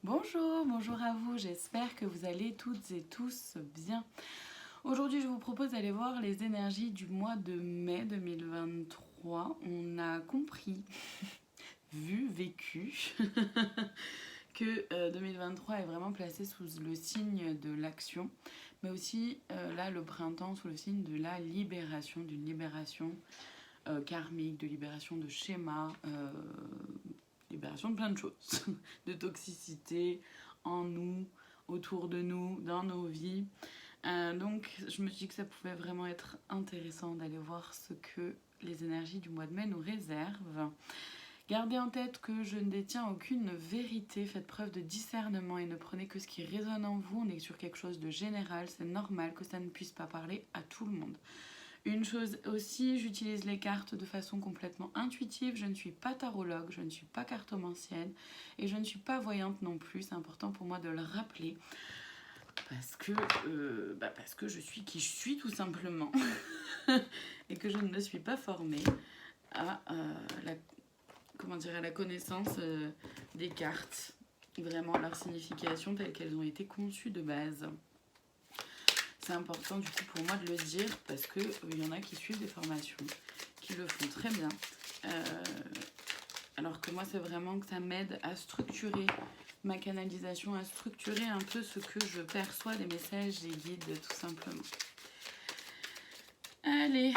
Bonjour à vous, j'espère que vous allez toutes et tous bien. Aujourd'hui, je vous propose d'aller voir les énergies du mois de mai 2023. On a compris, vécu, que 2023 est vraiment placé sous le signe de l'action, mais aussi là, le printemps, sous le signe de la libération, d'une libération karmique, de libération de schémas, libération de plein de choses, de toxicité en nous, autour de nous, dans nos vies. Donc je me suis dit que ça pouvait vraiment être intéressant d'aller voir ce que les énergies du mois de mai nous réservent. Gardez en tête que je ne détiens aucune vérité, faites preuve de discernement et ne prenez que ce qui résonne en vous. On est sur quelque chose de général, c'est normal que ça ne puisse pas parler à tout le monde. Une chose aussi, j'utilise les cartes de façon complètement intuitive. Je ne suis pas tarologue, je ne suis pas cartomancienne et je ne suis pas voyante non plus. C'est important pour moi de le rappeler parce que je suis qui je suis tout simplement et que je ne suis pas formée à la connaissance des cartes, vraiment leur signification telle qu'elles ont été conçues de base. C'est important du coup pour moi de le dire parce que y en a qui suivent des formations, qui le font très bien. Alors que moi c'est vraiment que ça m'aide à structurer ma canalisation, à structurer un peu ce que je perçois des messages des guides tout simplement. Allez,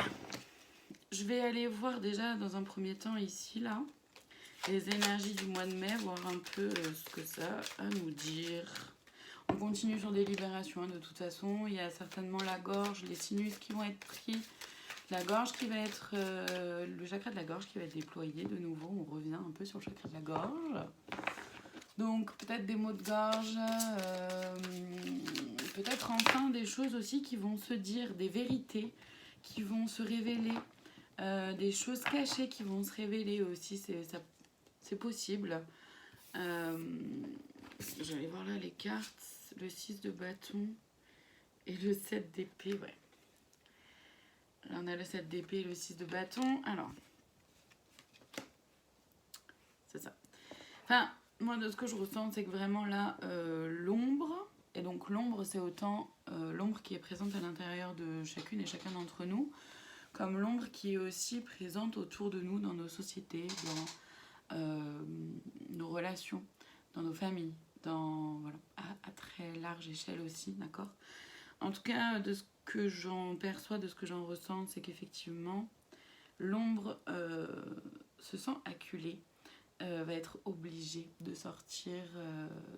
je vais aller voir déjà dans un premier temps ici là les énergies du mois de mai, voir un peu ce que ça a à nous dire. On continue sur des libérations, de toute façon. Il y a certainement la gorge, les sinus qui vont être pris. La gorge qui va être... le chakra de la gorge qui va être déployé de nouveau. On revient un peu sur le chakra de la gorge. Donc peut-être des maux de gorge. Peut-être enfin des choses aussi qui vont se dire, des vérités qui vont se révéler. Des choses cachées qui vont se révéler aussi. C'est possible. J'allais voir là les cartes. Le 6 de bâton et le 7 d'épée, ouais. Là, on a le 7 d'épée et le 6 de bâton. Alors, c'est ça. Enfin, moi, de ce que je ressens, c'est que vraiment là, l'ombre, et donc l'ombre, c'est autant l'ombre qui est présente à l'intérieur de chacune et chacun d'entre nous, comme l'ombre qui est aussi présente autour de nous, dans nos sociétés, dans nos relations, dans nos familles. Voilà, à très large échelle aussi, d'accord. En tout cas, de ce que j'en perçois, de ce que j'en ressens, c'est qu'effectivement, l'ombre se sent acculée, va être obligée de sortir,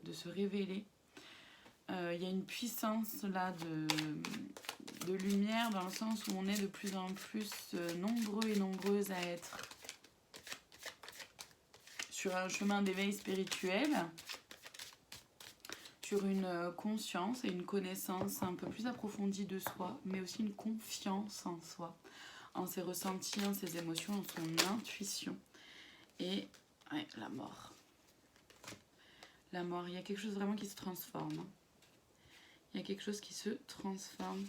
de se révéler. Il y a une puissance là de lumière dans le sens où on est de plus en plus nombreux et nombreuses à être sur un chemin d'éveil spirituel, sur une conscience et une connaissance un peu plus approfondie de soi, mais aussi une confiance en soi, en ses ressentis, en ses émotions, en son intuition. Et ouais, la mort. La mort, il y a quelque chose vraiment qui se transforme. Il y a quelque chose qui se transforme.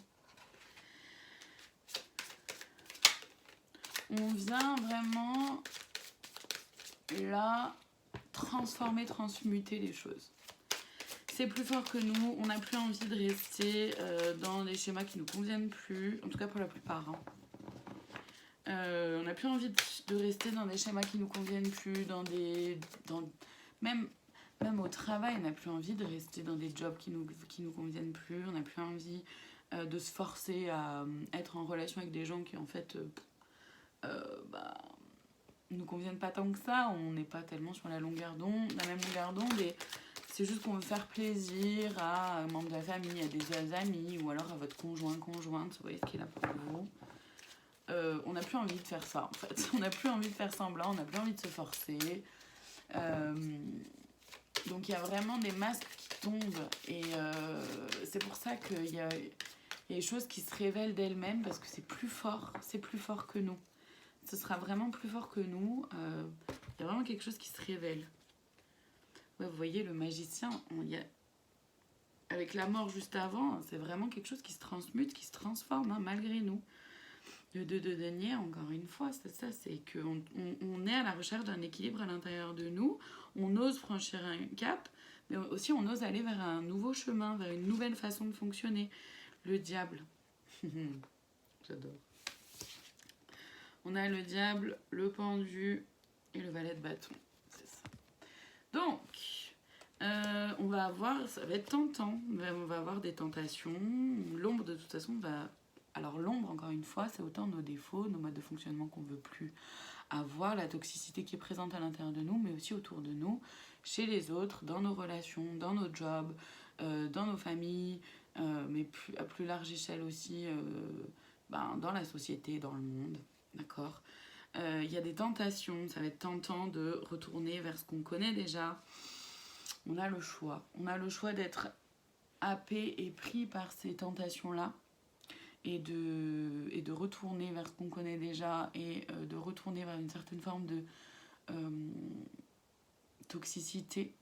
On vient vraiment là transformer, transmuter les choses. C'est plus fort que nous, on n'a plus envie de rester dans des schémas qui ne nous conviennent plus, en tout cas pour la plupart. On n'a plus envie de rester dans des schémas qui ne nous conviennent plus, même au travail, on n'a plus envie de rester dans des jobs qui nous conviennent plus, on n'a plus envie de se forcer à être en relation avec des gens qui en fait ne nous conviennent pas tant que ça, on n'est pas tellement sur la même longueur d'onde et c'est juste qu'on veut faire plaisir à un membre de la famille, à des amis ou alors à votre conjointe, vous voyez ce qui est là pour vous. On n'a plus envie de faire ça en fait, on n'a plus envie de faire semblant, on n'a plus envie de se forcer. Donc il y a vraiment des masques qui tombent et c'est pour ça qu'il y a des choses qui se révèlent d'elles-mêmes parce que c'est plus fort que nous. Ce sera vraiment plus fort que nous. Il y a vraiment quelque chose qui se révèle. Ouais, vous voyez, le magicien, avec la mort juste avant, c'est vraiment quelque chose qui se transmute, qui se transforme, malgré nous. Le 2 de denier, encore une fois, c'est ça, c'est qu'on est à la recherche d'un équilibre à l'intérieur de nous, on ose franchir un cap, Mais aussi, on ose aller vers un nouveau chemin, vers une nouvelle façon de fonctionner. Le diable. J'adore. On a le diable, le pendu et le valet de bâton. C'est ça. Donc, on va avoir, ça va être tentant. On va avoir des tentations. L'ombre, de toute façon, va... Alors l'ombre, encore une fois, c'est autant nos défauts, nos modes de fonctionnement qu'on ne veut plus avoir, la toxicité qui est présente à l'intérieur de nous, mais aussi autour de nous, chez les autres, dans nos relations, dans nos jobs, dans nos familles, mais à plus large échelle aussi, dans la société, dans le monde, d'accord. Il y a des tentations, ça va être tentant de retourner vers ce qu'on connaît déjà. On a le choix. On a le choix d'être happé et pris par ces tentations-là et de retourner vers ce qu'on connaît déjà et de retourner vers une certaine forme de toxicité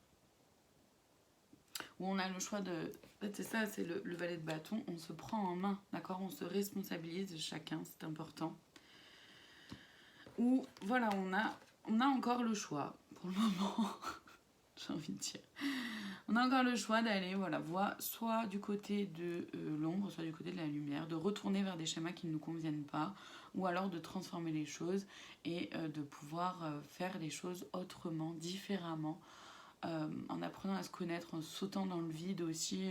où on a le choix de... En fait, c'est ça, c'est le valet de bâton, on se prend en main, d'accord, on se responsabilise chacun, c'est important. Ou voilà, on a encore le choix, pour le moment, j'ai envie de dire. On a encore le choix d'aller, voilà, soit du côté de l'ombre, soit du côté de la lumière, de retourner vers des schémas qui ne nous conviennent pas, ou alors de transformer les choses et de pouvoir faire les choses autrement, différemment, en apprenant à se connaître, en sautant dans le vide aussi,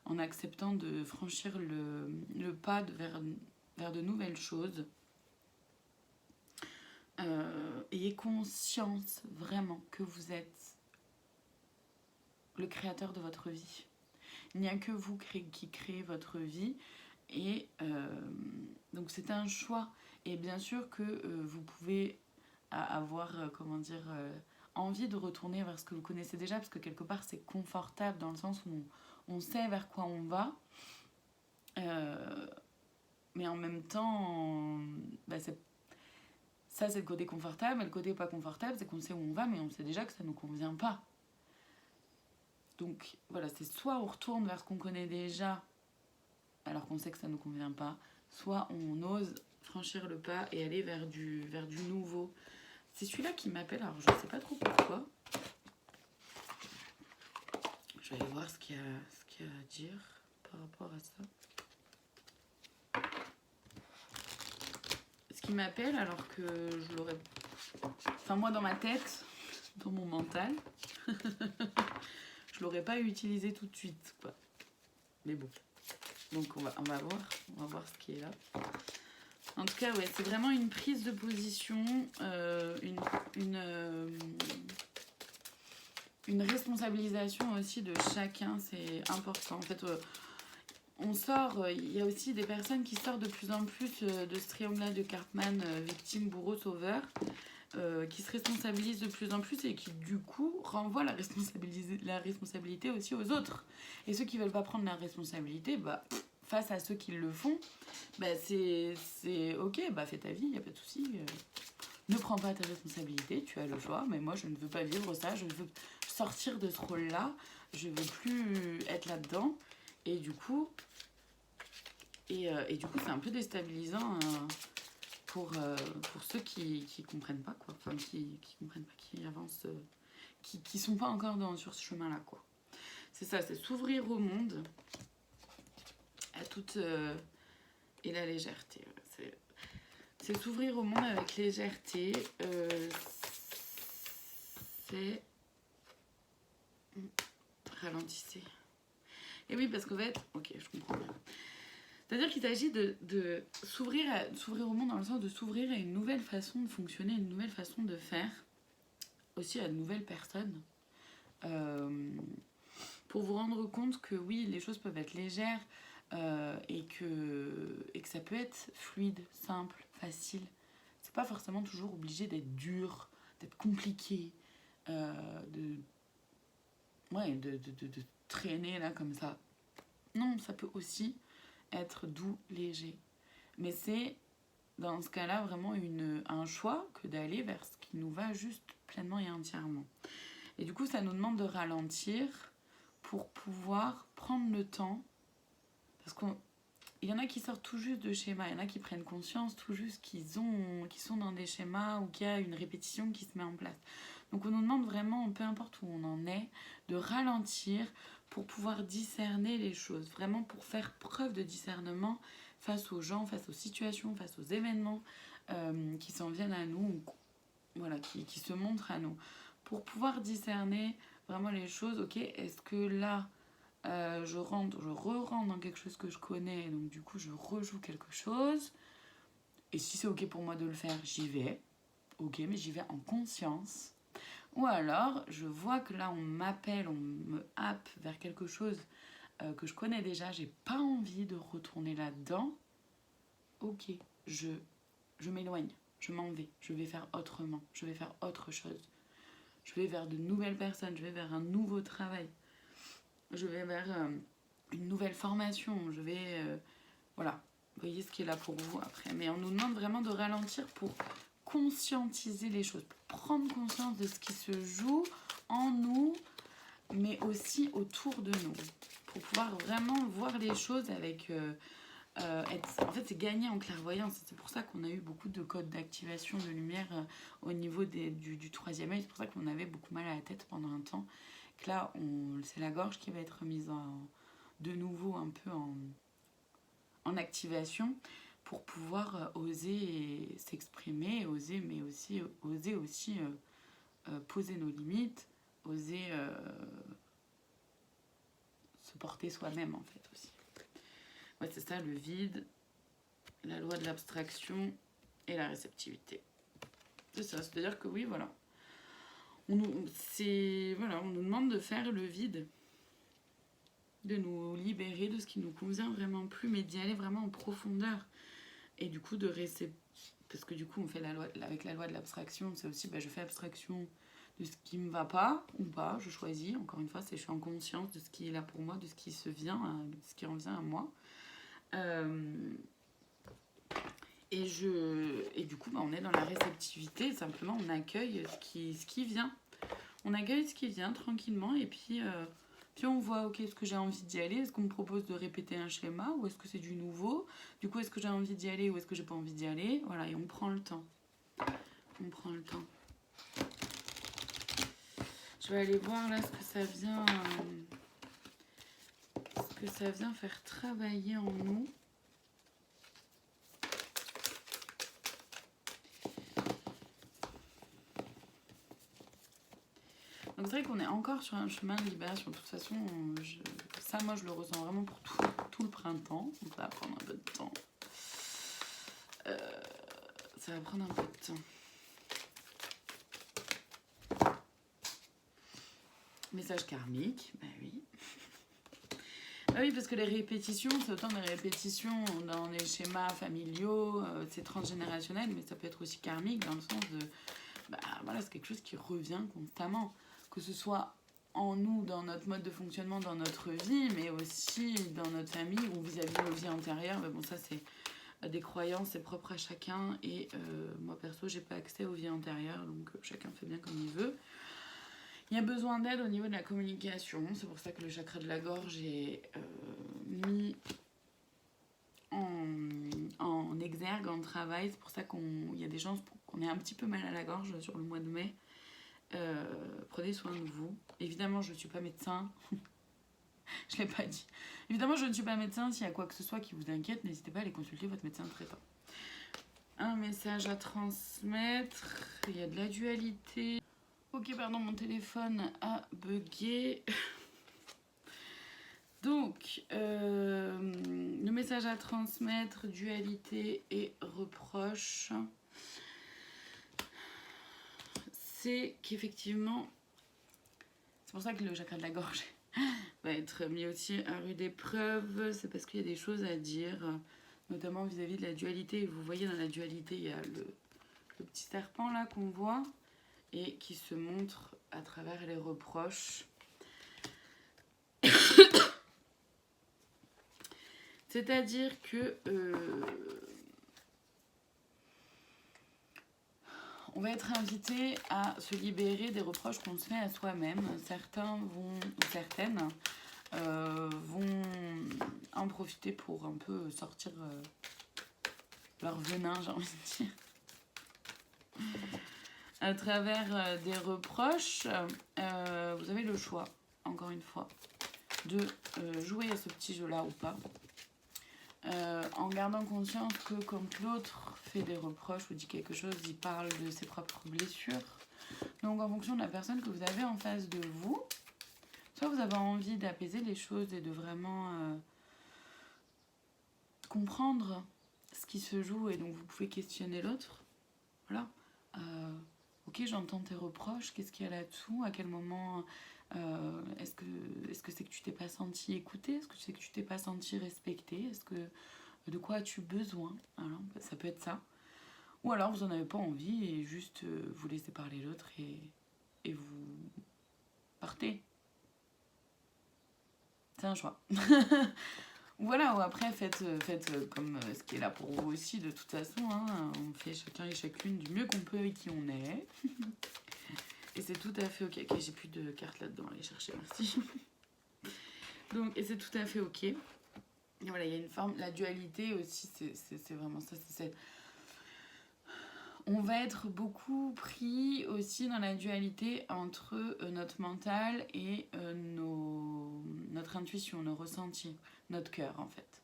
en acceptant de franchir le pas vers de nouvelles choses. Ayez conscience vraiment que vous êtes le créateur de votre vie. Il n'y a que vous qui créez votre vie et donc c'est un choix. Et bien sûr que vous pouvez avoir, envie de retourner vers ce que vous connaissez déjà, parce que quelque part c'est confortable dans le sens où on sait vers quoi on va. Mais en même temps, ça c'est le côté confortable, et le côté pas confortable, c'est qu'on sait où on va, mais on sait déjà que ça nous convient pas. Donc voilà, c'est soit on retourne vers ce qu'on connaît déjà, alors qu'on sait que ça nous convient pas, soit on ose franchir le pas et aller vers du nouveau. C'est celui-là qui m'appelle, alors je sais pas trop pourquoi. Je vais aller voir ce qu'il y a à dire par rapport à ça. Ce qui m'appelle alors que je l'aurais... Enfin moi dans ma tête, dans mon mental, je l'aurais pas utilisé tout de suite, quoi. Mais bon. Donc on va voir ce qui est là. En tout cas, ouais, c'est vraiment une prise de position, une responsabilisation aussi de chacun, c'est important. En fait, on sort, il y a aussi des personnes qui sortent de plus en plus de ce triangle-là de Cartman, victime, bourreau, sauveur, qui se responsabilisent de plus en plus et qui du coup renvoient la responsabilité aussi aux autres. Et ceux qui veulent pas prendre la responsabilité, face à ceux qui le font, c'est ok, fais ta vie, y a pas de souci. Ne prends pas ta responsabilité, tu as le choix, mais moi je ne veux pas vivre ça, je veux sortir de ce rôle-là, je veux plus être là-dedans. Et du coup, c'est un peu déstabilisant pour ceux qui comprennent pas, quoi. Enfin, qui comprennent pas, qui avancent, qui sont pas encore sur ce chemin-là, quoi. C'est ça, c'est s'ouvrir au monde, à toute... et la légèreté. C'est s'ouvrir au monde avec légèreté. C'est... Ralentissez. Et oui, parce qu'en fait... Ok, je comprends bien. C'est-à-dire qu'il s'agit de s'ouvrir au monde dans le sens de s'ouvrir à une nouvelle façon de fonctionner, une nouvelle façon de faire, aussi à de nouvelles personnes, pour vous rendre compte que oui, les choses peuvent être légères et que ça peut être fluide, simple, facile. C'est pas forcément toujours obligé d'être dur, d'être compliqué, de traîner là comme ça. Non, ça peut aussi être doux, léger. Mais c'est, dans ce cas-là, vraiment un choix que d'aller vers ce qui nous va juste pleinement et entièrement. Et du coup, ça nous demande de ralentir pour pouvoir prendre le temps. Parce qu'il y en a qui sortent tout juste de schémas, il y en a qui prennent conscience tout juste qu'ils sont dans des schémas ou qu'il y a une répétition qui se met en place. Donc on nous demande vraiment, peu importe où on en est, de ralentir pour pouvoir discerner les choses, vraiment pour faire preuve de discernement face aux gens, face aux situations, face aux événements qui s'en viennent à nous, voilà, qui se montrent à nous. Pour pouvoir discerner vraiment les choses, ok, est-ce que là, je re-rentre dans quelque chose que je connais, donc du coup je rejoue quelque chose, et si c'est ok pour moi de le faire, j'y vais, ok, mais j'y vais en conscience. Ou alors, je vois que là, on m'appelle, on me happe vers quelque chose que je connais déjà, j'ai pas envie de retourner là-dedans. Ok, je m'éloigne, je m'en vais, je vais faire autrement, je vais faire autre chose. Je vais vers de nouvelles personnes, je vais vers un nouveau travail, je vais vers une nouvelle formation, je vais... voilà, vous voyez ce qui est là pour vous après. Mais on nous demande vraiment de ralentir pour conscientiser les choses, pour prendre conscience de ce qui se joue en nous, mais aussi autour de nous, pour pouvoir vraiment voir les choses avec... en fait, c'est gagner en clairvoyance. C'est pour ça qu'on a eu beaucoup de codes d'activation de lumière au niveau du troisième œil. C'est pour ça qu'on avait beaucoup mal à la tête pendant un temps. Que là, c'est la gorge qui va être mise de nouveau un peu en activation pour pouvoir oser s'exprimer, mais aussi oser aussi poser nos limites, oser se porter soi-même en fait aussi. Ouais, c'est ça, le vide, la loi de l'abstraction et la réceptivité. C'est ça, c'est-à-dire que oui, voilà. On nous demande de faire le vide, de nous libérer de ce qui nous convient vraiment plus, mais d'y aller vraiment en profondeur. Et du coup, parce que du coup, on fait avec la loi de l'abstraction, c'est aussi, je fais abstraction de ce qui me va pas ou pas, je choisis. Encore une fois, je suis en conscience de ce qui est là pour moi, de ce qui se vient, de ce qui en vient à moi. Et du coup, on est dans la réceptivité, simplement on accueille ce qui vient. On accueille ce qui vient tranquillement et puis on voit, ok, est-ce que j'ai envie d'y aller? Est-ce qu'on me propose de répéter un schéma ou est-ce que c'est du nouveau? Du coup, est-ce que j'ai envie d'y aller ou est-ce que j'ai pas envie d'y aller? Voilà, et on prend le temps. On prend le temps. Je vais aller voir là ce que ça vient faire travailler en nous. Donc c'est vrai qu'on est encore sur un chemin de libération. De toute façon, ça, moi, je le ressens vraiment pour tout le printemps. Donc ça va prendre un peu de temps. Ça va prendre un peu de temps. Message karmique, bah oui. Ah oui, parce que les répétitions, c'est autant des répétitions dans les schémas familiaux, c'est transgénérationnel, mais ça peut être aussi karmique dans le sens de... voilà, c'est quelque chose qui revient constamment. Que ce soit en nous, dans notre mode de fonctionnement, dans notre vie, mais aussi dans notre famille ou vis-à-vis de nos vies antérieures. Mais bon, ça, c'est des croyances, c'est propre à chacun. Et moi, perso, j'ai pas accès aux vies antérieures, donc chacun fait bien comme il veut. Il y a besoin d'aide au niveau de la communication. C'est pour ça que le chakra de la gorge est mis en exergue, en travail. C'est pour ça qu'il y a des gens qu'on est un petit peu mal à la gorge sur le mois de mai. Prenez soin de vous. Évidemment, je ne suis pas médecin. Je ne l'ai pas dit. Évidemment, je ne suis pas médecin. S'il y a quoi que ce soit qui vous inquiète, n'hésitez pas à aller consulter votre médecin traitant. Un message à transmettre. Il y a de la dualité. Ok, pardon, mon téléphone a bugué. Donc, le message à transmettre, dualité et reproche, c'est qu'effectivement, c'est pour ça que le chakra de la gorge va être mis aussi à rude épreuve, c'est parce qu'il y a des choses à dire, notamment vis-à-vis de la dualité. Vous voyez, dans la dualité, il y a le petit serpent là qu'on voit et qui se montre à travers les reproches. C'est-à-dire que on va être invité à se libérer des reproches qu'on se fait à soi-même. Certaines vont en profiter pour un peu sortir leur venin, j'ai envie de dire. à travers des reproches, vous avez le choix, encore une fois, de jouer à ce petit jeu-là ou pas. En gardant conscience que quand l'autre fait des reproches ou dit quelque chose, il parle de ses propres blessures. Donc en fonction de la personne que vous avez en face de vous, soit vous avez envie d'apaiser les choses et de vraiment comprendre ce qui se joue et donc vous pouvez questionner l'autre. Voilà. Ok, j'entends tes reproches, qu'est-ce qu'il y a là-dessous? À quel moment est-ce que c'est que tu t'es pas senti écouté? Est-ce que c'est que tu t'es pas senti respecté? Est-ce que de quoi as-tu besoin? Alors, ça peut être ça. Ou alors vous en avez pas envie et juste vous laissez parler l'autre et vous partez. C'est un choix. Voilà, ou après faites comme ce qui est là pour vous aussi de toute façon. Hein. On fait chacun et chacune du mieux qu'on peut avec qui on est. Et c'est tout à fait ok. Ok, j'ai plus de cartes là-dedans, allez chercher, merci. Donc, et c'est tout à fait ok. Et voilà, il y a une forme, la dualité aussi, c'est vraiment ça. On va être beaucoup pris aussi dans la dualité entre notre mental et notre intuition, nos ressentis, notre cœur en fait.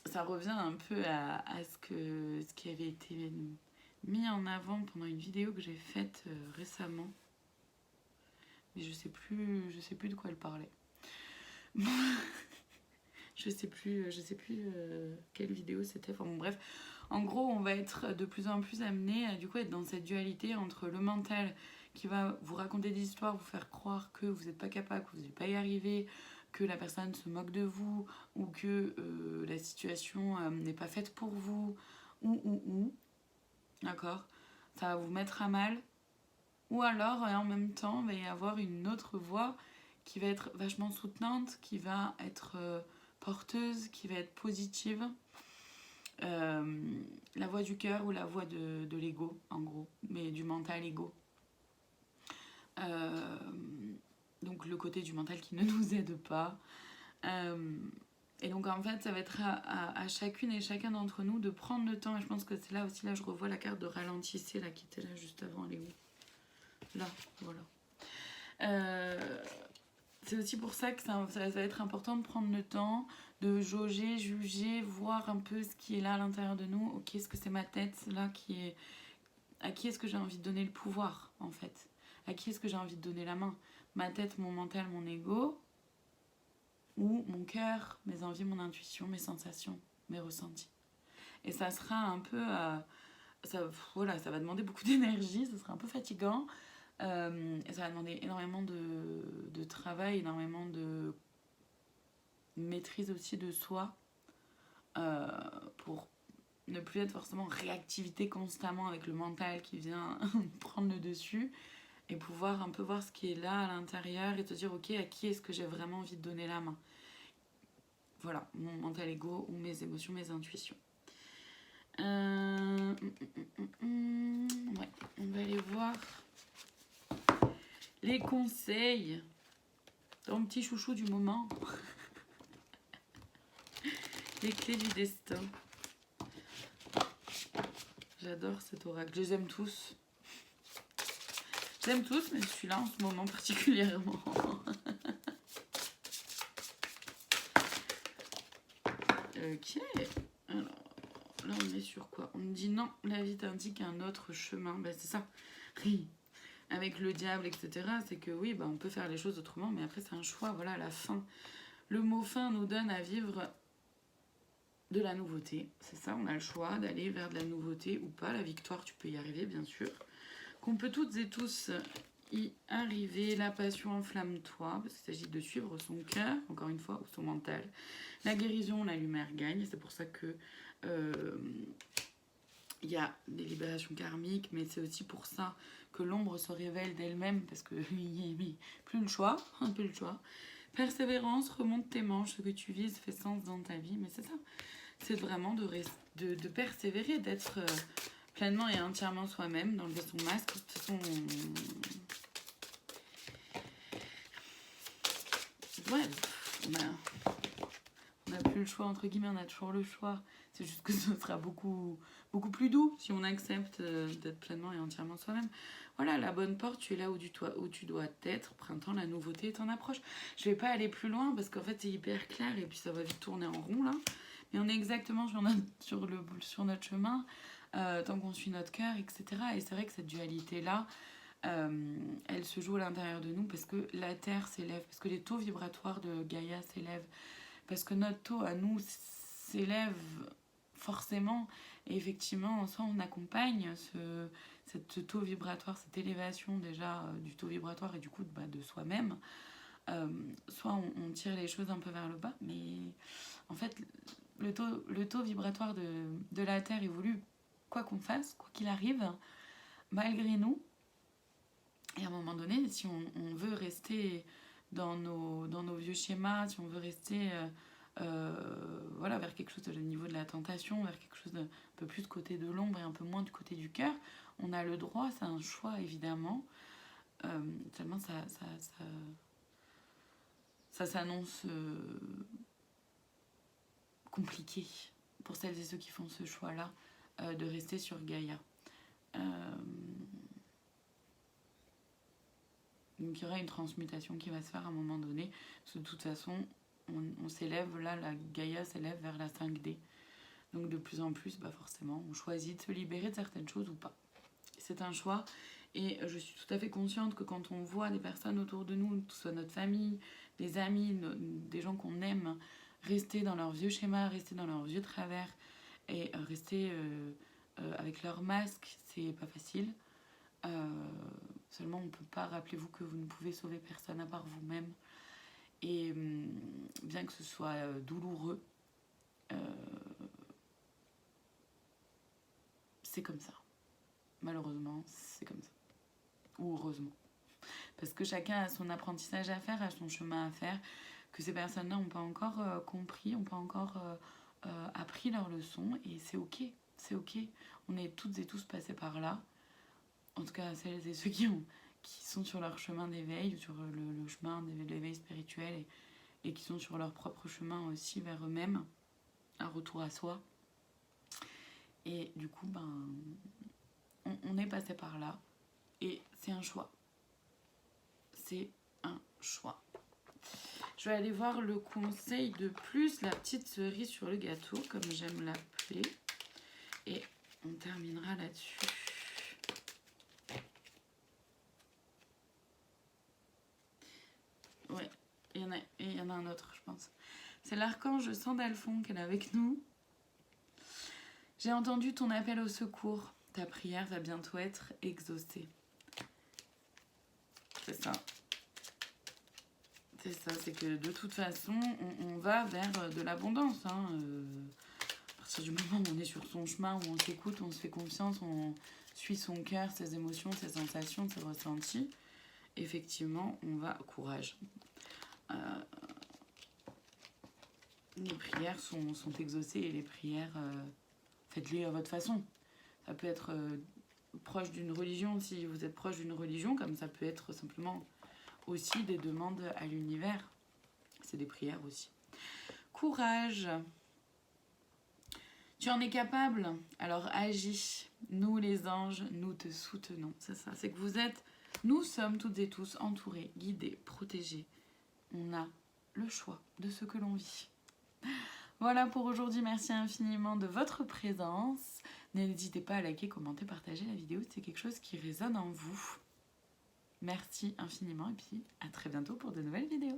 Ça revient un peu à ce qui avait été mis en avant pendant une vidéo que j'ai faite récemment. Mais je sais plus de quoi elle parlait. je sais plus quelle vidéo c'était. Enfin bon, bref. En gros, on va être de plus en plus amené à du coup être dans cette dualité entre le mental qui va vous raconter des histoires, vous faire croire que vous n'êtes pas capable, que vous n'allez pas y arriver, que la personne se moque de vous ou que la situation n'est pas faite pour vous ou. D'accord? Ça va vous mettre à mal. Ou alors, en même temps, il va y avoir une autre voix qui va être vachement soutenante, qui va être porteuse, qui va être positive. La voix du cœur ou la voix de l'ego, en gros, mais du mental ego. Donc le côté du mental qui ne nous aide pas. Et donc en fait, ça va être à chacune et chacun d'entre nous de prendre le temps. Et je pense que c'est là aussi, là je revois la carte de ralentissez, là qui était là juste avant, elle est où? Là, voilà. C'est aussi pour ça que ça va être important de prendre le temps de jauger, juger, voir un peu ce qui est là à l'intérieur de nous. Ok, est-ce que c'est ma tête là qui est... À qui est-ce que j'ai envie de donner le pouvoir en fait? À qui est-ce que j'ai envie de donner la main? Ma tête, mon mental, mon ego? Ou mon cœur, mes envies, mon intuition, mes sensations, mes ressentis? Et ça sera un peu... voilà, ça va demander beaucoup d'énergie, ça sera un peu fatigant. Et ça va demander énormément de travail, énormément de maîtrise aussi de soi pour ne plus être forcément en réactivité constamment avec le mental qui vient prendre le dessus et pouvoir un peu voir ce qui est là à l'intérieur et te dire ok, à qui est-ce que j'ai vraiment envie de donner la main? Voilà, mon mental ego ou mes émotions, mes intuitions. Ouais, on va aller voir les conseils. Ton petit chouchou du moment. Les clés du destin. J'adore cet oracle. Je les aime tous. Je les aime tous, mais celui-là en ce moment particulièrement. Ok. Alors, là on est sur quoi? On me dit non, la vie t'indique un autre chemin. Ben, c'est ça. Avec le diable, etc. C'est que oui, on peut faire les choses autrement, mais après c'est un choix. Voilà, la fin. Le mot fin nous donne à vivre de la nouveauté. C'est ça, on a le choix d'aller vers de la nouveauté ou pas. La victoire, tu peux y arriver, bien sûr. Qu'on peut toutes et tous y arriver. La passion, enflamme-toi, parce qu'il s'agit de suivre son cœur, encore une fois, ou son mental. La guérison, la lumière gagne. C'est pour ça que il y a des libérations karmiques, mais c'est aussi pour ça que l'ombre se révèle d'elle-même, parce que plus le choix, un peu le choix. Persévérance, remonte tes manches, ce que tu vises fait sens dans ta vie, mais c'est ça. C'est vraiment de persévérer, d'être pleinement et entièrement soi-même, d'enlever son masque. De toute façon, ouais, on a plus le choix, entre guillemets, on a toujours le choix. C'est juste que ce sera beaucoup, beaucoup plus doux si on accepte d'être pleinement et entièrement soi-même. Voilà, la bonne porte, tu es là où tu dois être. Printemps, la nouveauté est en approche. Je vais pas aller plus loin parce qu'en fait, c'est hyper clair et puis ça va vite tourner en rond là. Mais on est exactement sur notre chemin, tant qu'on suit notre cœur, etc. Et c'est vrai que cette dualité-là, elle se joue à l'intérieur de nous parce que la Terre s'élève, parce que les taux vibratoires de Gaïa s'élèvent, parce que notre taux à nous s'élève forcément. Et effectivement, soit on accompagne cette taux vibratoire, cette élévation déjà du taux vibratoire et du coup de soi-même, soit on tire les choses un peu vers le bas. Mais en fait, le taux vibratoire de la Terre évolue quoi qu'on fasse, quoi qu'il arrive, malgré nous. Et à un moment donné, si on veut rester dans nos vieux schémas, si on veut rester voilà, vers quelque chose au niveau de la tentation, vers quelque chose d'un peu plus de côté de l'ombre et un peu moins du côté du cœur, on a le droit, c'est un choix évidemment. Seulement ça s'annonce compliqué pour celles et ceux qui font ce choix-là de rester sur Gaïa. Donc il y aura une transmutation qui va se faire à un moment donné. Parce que de toute façon, on s'élève, là, la Gaïa s'élève vers la 5D. Donc de plus en plus, forcément, on choisit de se libérer de certaines choses ou pas. C'est un choix. Et je suis tout à fait consciente que quand on voit des personnes autour de nous, que ce soit notre famille, des amis, des gens qu'on aime, rester dans leur vieux schéma, rester dans leur vieux travers et rester avec leur masque, c'est pas facile. Seulement on ne peut pas, rappelez-vous que vous ne pouvez sauver personne à part vous-même. Et bien que ce soit douloureux, c'est comme ça. Malheureusement, c'est comme ça. Ou heureusement. Parce que chacun a son apprentissage à faire, a son chemin à faire, que ces personnes-là n'ont pas encore compris, n'ont pas encore appris leur leçon, et c'est ok, c'est ok. On est toutes et tous passés par là. En tout cas, celles et ceux qui sont sur leur chemin d'éveil, sur le chemin de l'éveil spirituel, et qui sont sur leur propre chemin aussi vers eux-mêmes, un retour à soi. Et du coup, on est passé par là, et c'est un choix. C'est un choix. Je vais aller voir le conseil de plus, la petite cerise sur le gâteau, comme j'aime l'appeler. Et on terminera là-dessus. Ouais, il y en a un autre, je pense. C'est l'archange Sandalphon qui est là avec nous. J'ai entendu ton appel au secours. Ta prière va bientôt être exaucée. C'est ça. C'est ça, c'est que de toute façon, on va vers de l'abondance. À partir du moment où on est sur son chemin, où on s'écoute, on se fait confiance, on suit son cœur, ses émotions, ses sensations, ses ressentis, effectivement, on va... Courage. Les prières sont exaucées et les prières, faites-les à votre façon. Ça peut être proche d'une religion si vous êtes proche d'une religion, comme ça peut être simplement aussi des demandes à l'univers. C'est des prières aussi. Courage. Tu en es capable, alors agis. Nous les anges, nous te soutenons. C'est ça, c'est que nous sommes toutes et tous entourés, guidés, protégés. On a le choix de ce que l'on vit. Voilà pour aujourd'hui, merci infiniment de votre présence. N'hésitez pas à liker, commenter, partager la vidéo si c'est quelque chose qui résonne en vous. Merci infiniment et puis à très bientôt pour de nouvelles vidéos.